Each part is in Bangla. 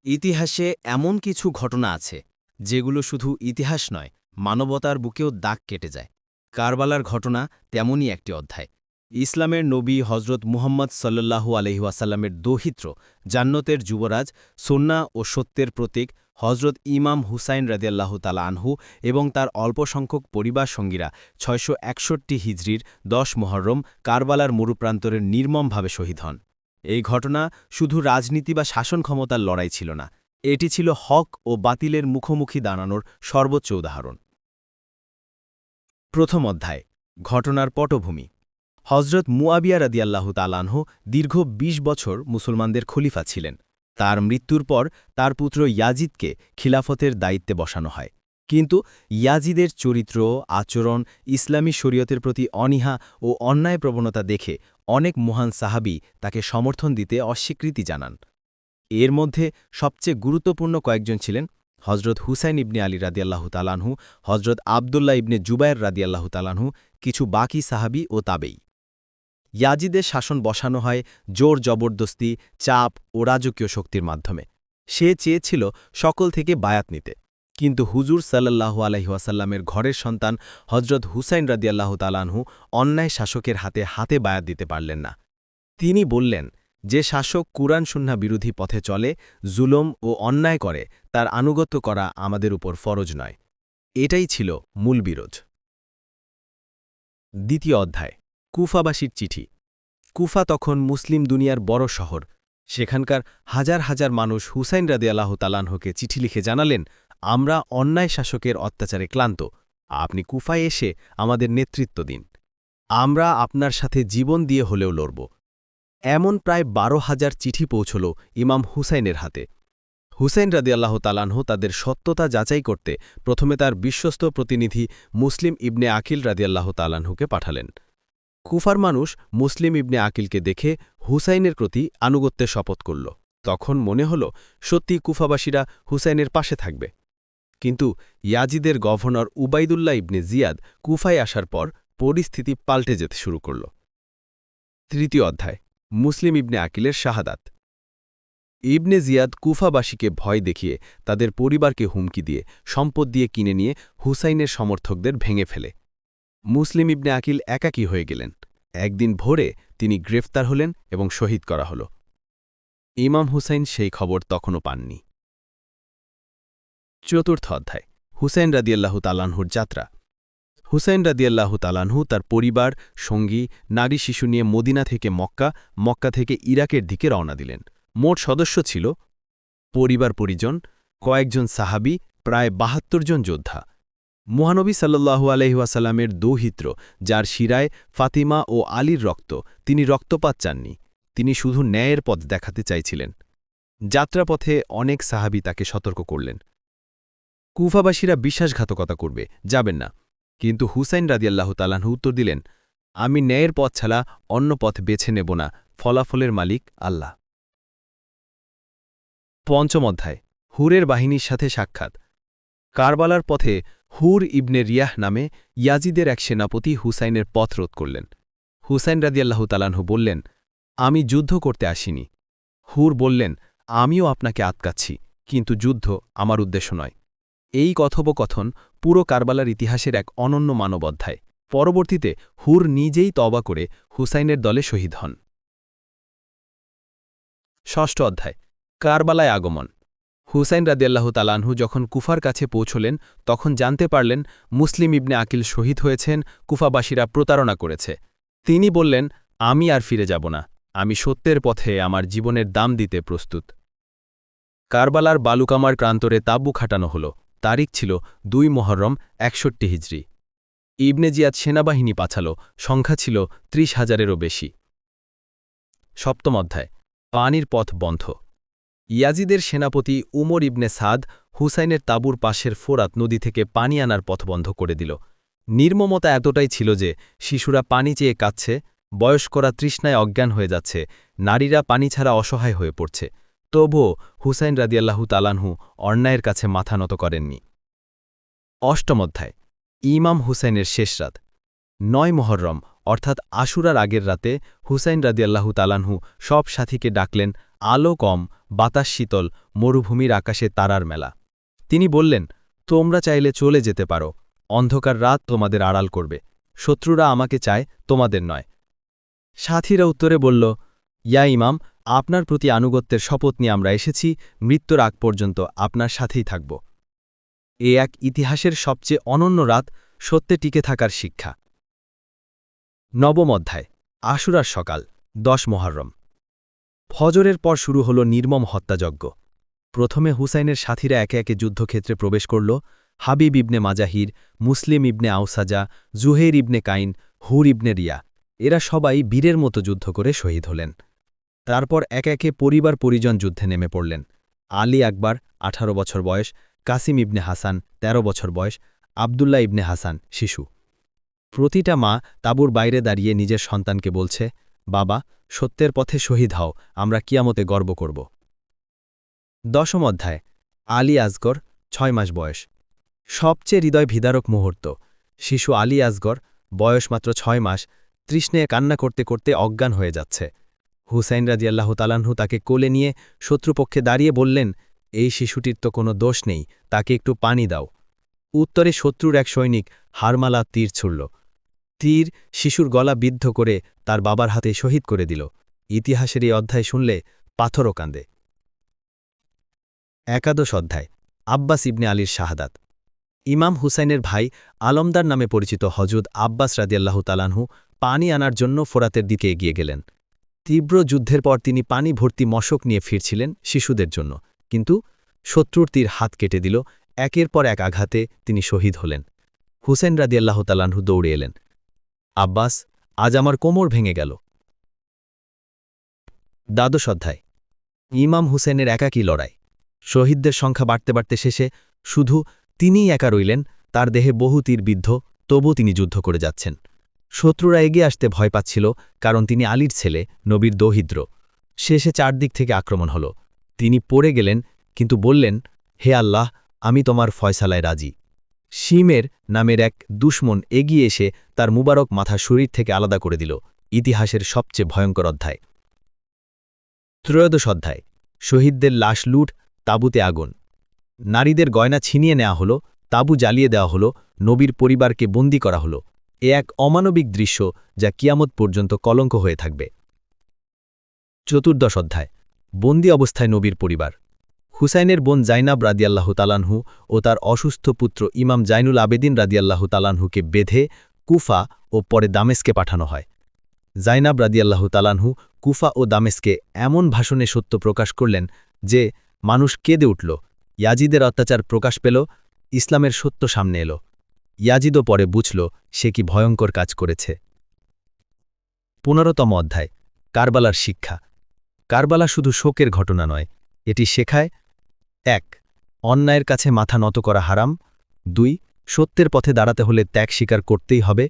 ইতিহাসে এমন কিছু ঘটনা আছে যেগুলো শুধু ইতিহাস নয়, মানবতার বুকেও দাগ কেটে যায়। কারবালার ঘটনা তেমনই একটি অধ্যায়। ইসলামের নবী হজরত মুহাম্মদ সাল্লাল্লাহু আলাইহি ওয়াসাল্লামের দৌহিত্র, জান্নতের যুবরাজ, সুন্নাহ ও সত্যের প্রতীক হজরত ইমাম হুসাইন রাদিয়াল্লাহু তাআলা আনহু এবং তার অল্পসংখ্যক পরিবার সঙ্গীরা ৬৬১ হিজরির ১০ মুহররম কারবালার মরুপ্রান্তরের নির্মমভাবে শহীদ হন। এই ঘটনা শুধু রাজনীতি বা শাসন ক্ষমতার লড়াই ছিল না, এটি ছিল হক ও বাতিলের মুখোমুখি দাঁড়ানোর সর্বোচ্চ উদাহরণ। প্রথম অধ্যায়, ঘটনার পটভূমি। হজরত মুয়াবিয়া রাদিয়াল্লাহু তাআলা আনহু দীর্ঘ ২০ বছর মুসলমানদের খলিফা ছিলেন। তার মৃত্যুর পর তার পুত্র ইয়াজিদকে খিলাফতের দায়িত্বে বসানো হয়। কিন্তু ইয়াজিদের চরিত্র, আচরণ, ইসলামী শরীয়তের প্রতি অনীহা ও অন্যায় প্রবণতা দেখে অনেক মহান সাহাবী তাকে সমর্থন দিতে অস্বীকৃতি জানান। এর মধ্যে সবচেয়ে গুরুত্বপূর্ণ কয়েকজন ছিলেন হজরত হুসাইন ইবনে আলী রাদিয়াল্লাহু তাআলা আনহু, হজরত আবদুল্লাহ ইবনে জুবায়ের রাদিয়াল্লাহু তাআলা আনহু, কিছু বাকি সাহাবী ও তাবেঈ। ইয়াজিদের শাসন বসানো হয় জোর জবরদস্তি, চাপ ও রাজকীয় শক্তির মাধ্যমে। সে চেয়েছিল সকল থেকে বায়াত নিতে, কিন্তু হুজুর সাল্লাল্লাহু আলাইহি ওয়াসাল্লামের ঘরের সন্তান হজরত হুসাইন রাদিয়াল্লাহু তাআলা আনহু অন্যায় শাসকের হাতে হাতে বায়াত দিতে পারলেন না। তিনি বললেন, যে শাসক কুরআন সুন্নাহ বিরোধী পথে চলে, জুলুম ও অন্যায় করে, তার আনুগত্য করা আমাদের উপর ফরজ নয়। এটাই ছিল মূল বিরোধ। দ্বিতীয় অধ্যায়, কুফাবাসীর চিঠি। কুফা তখন মুসলিম দুনিয়ার বড় শহর। সেখানকার হাজার হাজার মানুষ হুসাইন রাদিয়াল্লাহু তাআলা আনহুকে চিঠি লিখে জানালেন, আমরা অন্যায় শাসকের অত্যাচারে ক্লান্ত, আপনি কুফায় এসে আমাদের নেতৃত্ব দিন। আমরা আপনার সাথে জীবন দিয়ে হলেও লড়ব। এমন প্রায় ১২,০০০ চিঠি পৌঁছল ইমাম হুসাইনের হাতে। হুসাইন রাদিয়াল্লাহু তাআলা আনহু তাদের সত্যতা যাচাই করতে প্রথমে তার বিশ্বস্ত প্রতিনিধি মুসলিম ইবনে আকিল রাদিয়াল্লাহু তাআলা আনহুকে পাঠালেন। কুফার মানুষ মুসলিম ইবনে আকিলকে দেখে হুসাইনের প্রতি আনুগত্যের শপথ করল। তখন মনে হল সত্যি কুফাবাসীরা হুসাইনের পাশে থাকবে। কিন্তু ইয়াজিদের গভর্নর উবাইদুল্লাহ ইবনে জিয়াদ কুফায় আসার পর পরিস্থিতি পাল্টে যেতে শুরু করল। তৃতীয় অধ্যায়, মুসলিম ইবনে আকিলের শাহাদাত। ইবনে জিয়াদ কুফাবাসীকে ভয় দেখিয়ে, তাদের পরিবারকে হুমকি দিয়ে, সম্পদ দিয়ে কিনে নিয়ে হুসাইনের সমর্থকদের ভেঙে ফেলে। মুসলিম ইবনে আকিল একাকী হয়ে গেলেন। একদিন ভোরে তিনি গ্রেফতার হলেন এবং শহীদ করা হল। ইমাম হুসাইন সেই খবর তখনও পাননি। চতুর্থ অধ্যায়, হুসাইন রাদিয়াল্লাহু তাআলা আনহুর যাত্রা। হুসাইন রাদিয়াল্লাহু তাআলা আনহু তার পরিবার, সঙ্গী, নারী শিশু নিয়ে মদিনা থেকে মক্কা, মক্কা থেকে ইরাকের দিকে রওনা দিলেন। মোট সদস্য ছিল পরিবার পরিজন, কয়েকজন সাহাবী, প্রায় ৭২ জন যোদ্ধা। মহানবী সাল্লাল্লাহু আলাইহি ওয়াসাল্লামের দৌহিত্র, যার শিরায় ফাতিমা ও আলীর রক্ত, তিনি রক্তপাত চাননি, তিনি শুধু ন্যায়ের পথ দেখাতে চাইছিলেন। যাত্রাপথে অনেক সাহাবী তাকে সতর্ক করলেন, কুফাবাসীরা বিশ্বাসঘাতকতা করবে, যাবেন না। কিন্তু হুসাইন রাদিয়াল্লাহু তাআলা আনহু উত্তর দিলেন, আমি ন্যায়ের পথ ছাড়া অন্য পথ বেছে নেব না, ফলাফলের মালিক আল্লাহ। পঞ্চম অধ্যায়, হুরের বাহিনীর সাথে সাক্ষাৎ। কারবালার পথে হুর ইবনে রিয়াহ নামে ইয়াজিদের এক সেনাপতি হুসাইনের পথ রোধ করলেন। হুসাইন রাদিয়াল্লাহু তাআলা আনহু বললেন, আমি যুদ্ধ করতে আসিনি। হুর বললেন, আমিও আপনাকে আটকাচ্ছি, কিন্তু যুদ্ধ আমার উদ্দেশ্য নয়। এই কথোপকথন পুরো কারবালার ইতিহাসের এক অনন্য মানব অধ্যায়। পরবর্তীতে হুর নিজেই তওবা করে হুসাইনের দলে শহীদ হন। ষষ্ঠ অধ্যায়, কারবালায় আগমন। হুসাইন রাদিয়াল্লাহু তাআলা আনহু যখন কুফার কাছে পৌঁছলেন, তখন জানতে পারলেন মুসলিম ইবনে আকিল শহীদ হয়েছেন, কুফাবাসীরা প্রতারণা করেছে। তিনি বললেন, আমি আর ফিরে যাব না, আমি সত্যের পথে আমার জীবনের দাম দিতে প্রস্তুত। কারবালার বালুকামার প্রান্তরে তাঁবু খাটানো হল। তারিখ ছিল ২ মুহররম ৬১ হিজরি। ইবনে জিয়াদ সেনাবাহিনী পাঠাল, সংখ্যা ছিল ৩০,০০০-এরও বেশি। সপ্তম অধ্যায়, পানির পথ বন্ধ। ইয়াজিদের সেনাপতি উমর ইবনে সাদ হুসাইনের তাঁবুর পাশের ফোরাত নদী থেকে পানি আনার পথ বন্ধ করে দিল। নির্মমতা এতটাই ছিল যে শিশুরা পানি চেয়ে কাঁদছে, বয়স্করা তৃষ্ণায় অজ্ঞান হয়ে যাচ্ছে, নারীরা পানি ছাড়া অসহায় হয়ে পড়ছে। তবুও হুসাইন রাদিয়াল্লাহু তাআলা আনহু অন্যায়ের কাছে মাথা নত করেননি। অষ্টম অধ্যায়, ইমাম হুসাইনের শেষ রাত। ৯ মুহররম অর্থাৎ আশুরার আগের রাতে হুসাইন রাদিয়াল্লাহু তালানহু সব সাথীকে ডাকলেন, আলো কম, বাতাস শীতল, মরুভূমির আকাশে তারার মেলা। তিনি বললেন, তোমরা চাইলে চলে যেতে পারো, অন্ধকার রাত তোমাদের আড়াল করবে, শত্রুরা আমাকে চায়, তোমাদের নয়। সাথীরা উত্তরে বলল, ইয়া ইমাম, আপনার প্রতি আনুগত্যের শপথ নিয়ে আমরা এসেছি, মৃত্যুর আগ পর্যন্ত আপনার সাথেই থাকব। এ এক ইতিহাসের সবচেয়ে অনন্য রাত, সত্যে টিকে থাকার শিক্ষা। নবম অধ্যায়, আশুরার সকাল, 10 মুহররম। ফজরের পর শুরু হল নির্মম হত্যাযজ্ঞ। প্রথমে হুসাইনের সাথীরা একে একে যুদ্ধক্ষেত্রে প্রবেশ করল। হাবিব ইবনে মাজাহির, মুসলিম ইবনে আউসাজা, জুহের ইবনে কাইন, হুর ইবনে রিয়া, এরা সবাই বীরের মতো যুদ্ধ করে শহীদ হলেন। তারপর একে একে পরিবার পরিজন যুদ্ধে নেমে পড়লেন। আলী আকবর, 18 বছর বয়স, কাসিম ইবনে হাসান, 13 বছর বয়স, আবদুল্লাহ ইবনে হাসান, শিশু। প্রতিটা মা তাঁবুর বাইরে দাঁড়িয়ে নিজের সন্তানকে বলছে, বাবা, সত্যের পথে শহীদ হও, আমরা কিয়ামতে গর্ব করব। দশম অধ্যায়, আলী আসগর, 6 মাস বয়স। সবচেয়ে হৃদয় বিদারক মুহূর্ত। শিশু আলী আসগর, বয়স মাত্র 6 মাস, তৃষ্ণায় কান্না করতে করতে অজ্ঞান হয়ে যাচ্ছে। হুসাইন রাদিয়াল্লাহু তাআলাহু তাকে কোলে নিয়ে শত্রুপক্ষে দাঁড়িয়ে বললেন, এই শিশুটির তো কোনো দোষ নেই, তাকে একটু পানি দাও। উত্তরে শত্রুর এক সৈনিক হারমালা তীর ছুড়ল। তীর শিশুর গলা বিদ্ধ করে তার বাবার হাতে শহীদ করে দিল। ইতিহাসের এই অধ্যায় শুনলে পাথরও কাঁদে। একাদশ অধ্যায়, আব্বাস ইবনে আলীর শাহাদাত। ইমাম হুসাইনের ভাই আলমদার নামে পরিচিত হযরত আব্বাস রাদিয়াল্লাহু তাআলাহু পানি আনার জন্য ফোরাতের দিকে এগিয়ে গেলেন। তীব্র যুদ্ধের পর তিনি পানি ভর্তি মশক নিয়ে ফিরছিলেন শিশুদের জন্য, কিন্তু শত্রুর তীর হাত কেটে দিল। একের পর এক আঘাতে তিনি শহীদ হলেন। হুসাইন রাদিয়াল্লাহু তাআলাহু দৌড়ে এলেন, আব্বাস, আজ আমার কোমর ভেঙে গেল। দ্বাদশ অধ্যায়, ইমাম হুসেনের একাকী লড়াই। শহীদদের সংখ্যা বাড়তে বাড়তে শেষে শুধু তিনিই একা রইলেন। তার দেহে বহু তীর বিদ্ধ, তবু তিনি যুদ্ধ করে যাচ্ছেন। শত্রুরা এগিয়ে আসতে ভয় পাচ্ছিল, কারণ তিনি আলীর ছেলে, নবীর দৌহিদ্র। শেষে চারদিক থেকে আক্রমণ হল। তিনি পড়ে গেলেন, কিন্তু বললেন, হে আল্লাহ, আমি তোমার ফয়সালায় রাজি। শিমের নামের এক দুশমন এগিয়ে এসে তার মুবারক মাথা শরীর থেকে আলাদা করে দিল। ইতিহাসের সবচেয়ে ভয়ঙ্কর অধ্যায়। ত্রয়োদশ অধ্যায়, শহীদদের লাশ লুট, তাঁবুতে আগুন। নারীদের গয়না ছিনিয়ে নেওয়া হল, তাঁবু জ্বালিয়ে দেওয়া হল, নবীর পরিবারকে বন্দী করা হল। এ এক অমানবিক দৃশ্য যা কিয়ামত পর্যন্ত কলঙ্ক হয়ে থাকবে। চতুর্দশ অধ্যায়, বন্দী অবস্থায় নবীর পরিবার। হুসাইনের বোন জাইনাব রাদিয়াল্লাহু তাআলাহু ও তার অসুস্থ পুত্র ইমাম জাইনুল আবেদিন রাদিয়াল্লাহু তাআলাহুকে বেঁধে কুফা ও পরে দামেস্কে পাঠানো হয়। জাইনাব রাদিয়াল্লাহু তাআলাহু কুফা ও দামেস্কে এমন ভাষণে সত্য প্রকাশ করলেন যে মানুষ কেঁদে উঠল। ইয়াজিদের অত্যাচার প্রকাশ পেল, ইসলামের সত্য সামনে এলো। ইয়াজিদও পরে বুঝল সে কি ভয়ঙ্কর কাজ করেছে। 15তম অধ্যায়, কারবালার শিক্ষা। কারবালা শুধু শোকের ঘটনা নয়, এটি শেখায় 1. অন্যায়ের কাছে মাথা নত করা হারাম। 2. সত্যের পথে দাঁড়াতে হলে ত্যাগ স্বীকার করতেই হবে।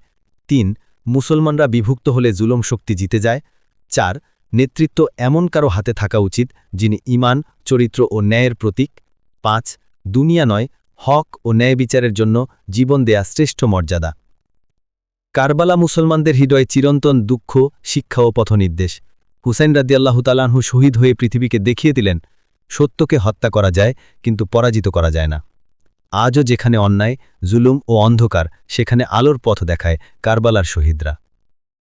3. মুসলমানরা বিভক্ত হলে জুলুম শক্তি জিতে যায়। 4. নেতৃত্ব এমন কারো হাতে থাকা উচিত যিনি ঈমান, চরিত্র ও ন্যায়ের প্রতীক। 5. দুনিয়া নয়, হক ও ন্যায় বিচারের জন্য জীবন দেয়া শ্রেষ্ঠ মর্যাদা। কারবালা মুসলমানদের হৃদয়ে চিরন্তন দুঃখ, শিক্ষা ও পথনির্দেশ। হুসাইন রাদিয়াল্লাহু তাআলাহু শহীদ হয়ে পৃথিবীকে দেখিয়ে দিলেন, সত্যকে হত্যা করা যায়, কিন্তু পরাজিত করা যায় না। আজও যেখানে অন্যায়, জুলুম ও অন্ধকার, সেখানে আলোর পথ দেখায় কারবালার শহীদরা।